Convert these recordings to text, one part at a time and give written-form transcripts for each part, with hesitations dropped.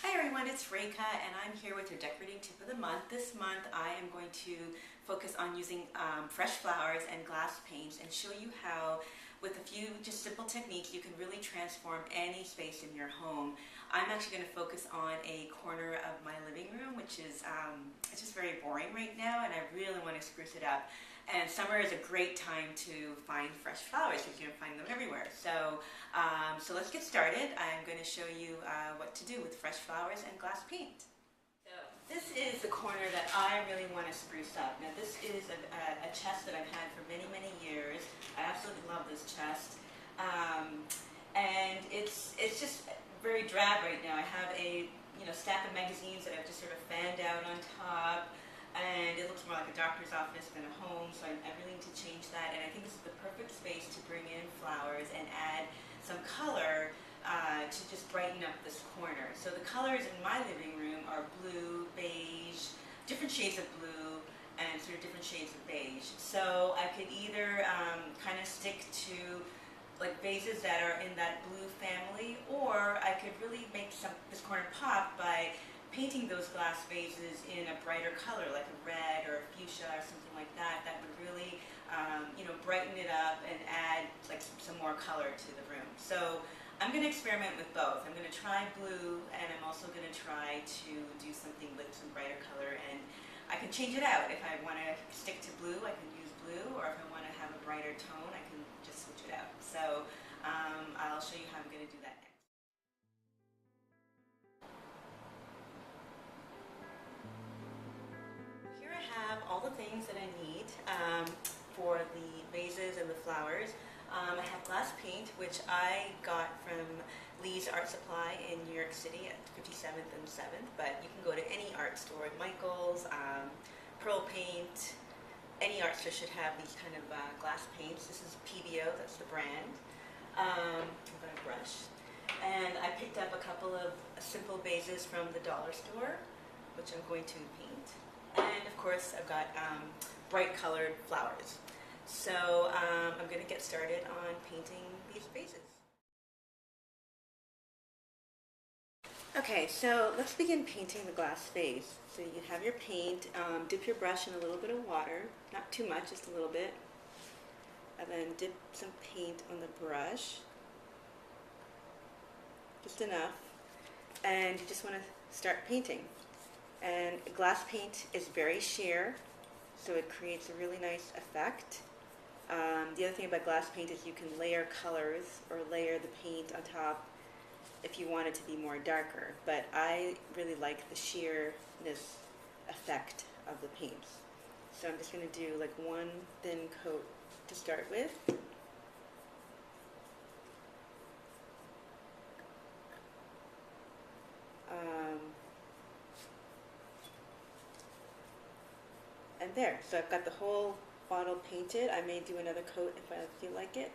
Hi everyone, it's Reka and I'm here with your decorating tip of the month. This month I am going to focus on using fresh flowers and glass paints and show you how with a few just simple techniques you can really transform any space in your home. I'm actually going to focus on a corner of my living room, which is it's just very boring right now and I really want to spruce it up. And summer is a great time to find fresh flowers because you can find them everywhere. So let's get started. I'm going to show you what to do with fresh flowers and glass paint. So this is the corner that I really want to spruce up. Now this is a chest that I've had for many, many years. I absolutely love this chest. And it's just very drab right now. I have a stack of magazines that I've just sort of fanned out on top. And it looks more like a doctor's office than a home, so I really need to change that. And I think this is the perfect space to bring in flowers and add some color to just brighten up this corner. So the colors in my living room are blue, beige, different shades of blue, and sort of different shades of beige. So I could either kind of stick to like vases that are in that blue family, or I could really make this corner pop by painting those glass vases in a brighter color, like a red or a fuchsia or something like that. That would really, brighten it up and add like some more color to the room. So I'm going to experiment with both. I'm going to try blue, and I'm also going to try to do something with some brighter color. And I can change it out. If I want to stick to blue, I can use blue, or if I want to have a brighter tone, I can just switch it out. So I'll show you how I'm going to do that next. Have all the things that I need for the vases and the flowers. I have glass paint, which I got from Lee's Art Supply in New York City at 57th and 7th, but you can go to any art store, Michael's, Pearl Paint. Any art store should have these kind of glass paints. This is PBO, that's the brand. I've got a brush. And I picked up a couple of simple vases from the dollar store, which I'm going to paint. And of course I've got bright colored flowers. So I'm going to get started on painting these vases. Okay, so let's begin painting the glass vase. So you have your paint, dip your brush in a little bit of water, not too much, just a little bit. And then dip some paint on the brush, just enough. And you just want to start painting. And glass paint is very sheer, so it creates a really nice effect. The other thing about glass paint is you can layer colors or layer the paint on top if you want it to be more darker. But I really like the sheerness effect of the paints. So I'm just going to do like one thin coat to start with. And there, so I've got the whole bottle painted. I may do another coat if I feel like it.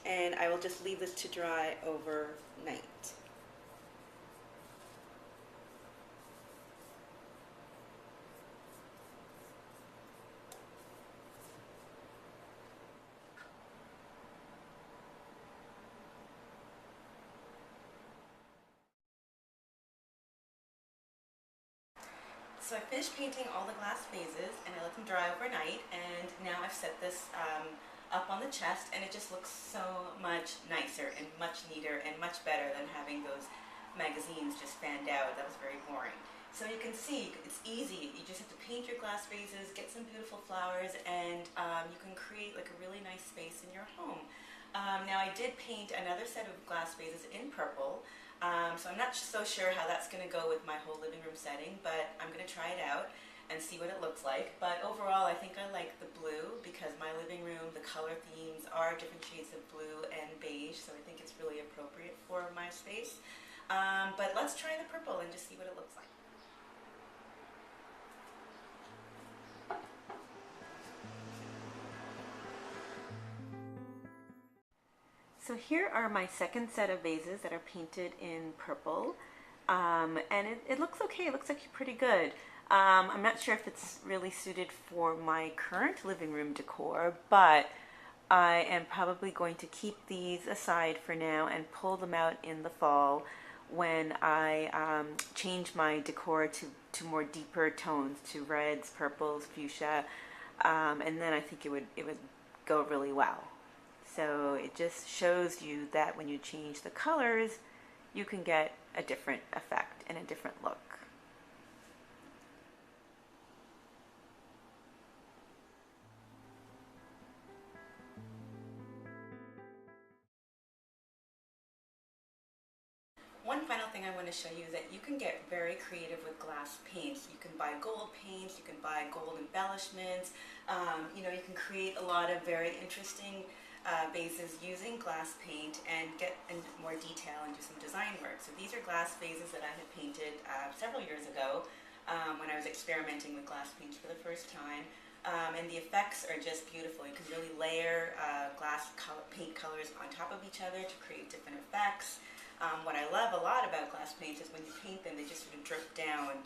And I will just leave this to dry overnight. So I finished painting all the glass vases and I let them dry overnight, and now I've set this up on the chest, and it just looks so much nicer and much neater and much better than having those magazines just fanned out. That was very boring. So you can see it's easy. You just have to paint your glass vases, get some beautiful flowers, and you can create like a really nice space in your home. Now I did paint another set of glass vases in purple. So I'm not so sure how that's going to go with my whole living room setting, but I'm going to try it out and see what it looks like. But overall, I think I like the blue because my living room, the color themes are different shades of blue and beige, so I think it's really appropriate for my space. But let's try the purple and just see what it looks like. So here are my second set of vases that are painted in purple, and it looks okay. It looks like pretty good. I'm not sure if it's really suited for my current living room decor, but I am probably going to keep these aside for now and pull them out in the fall when I change my decor to more deeper tones, to reds, purples, fuchsia, and then I think it would go really well. So it just shows you that when you change the colors, you can get a different effect and a different look. One final thing I want to show you is that you can get very creative with glass paints. You can buy gold paints, you can buy gold embellishments, you can create a lot of very interesting vases using glass paint and get in more detail and do some design work. So these are glass vases that I had painted several years ago when I was experimenting with glass paints for the first time. And the effects are just beautiful. You can really layer paint colors on top of each other to create different effects. What I love a lot about glass paints is when you paint them, they just sort of drip down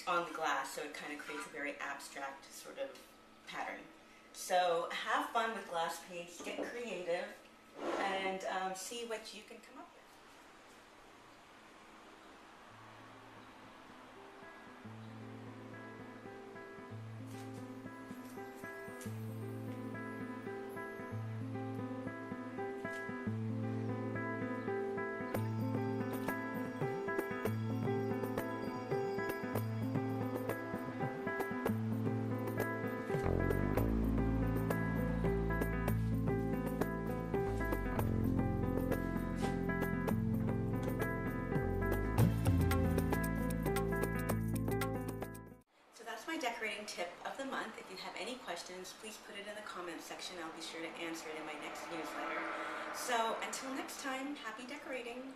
on the glass, so it kind of creates a very abstract sort of pattern. So have fun with glass paints, get creative, and see what you can come up with. My decorating tip of the month. If you have any questions, please put it in the comments section. I'll be sure to answer it in my next newsletter. So until next time, happy decorating!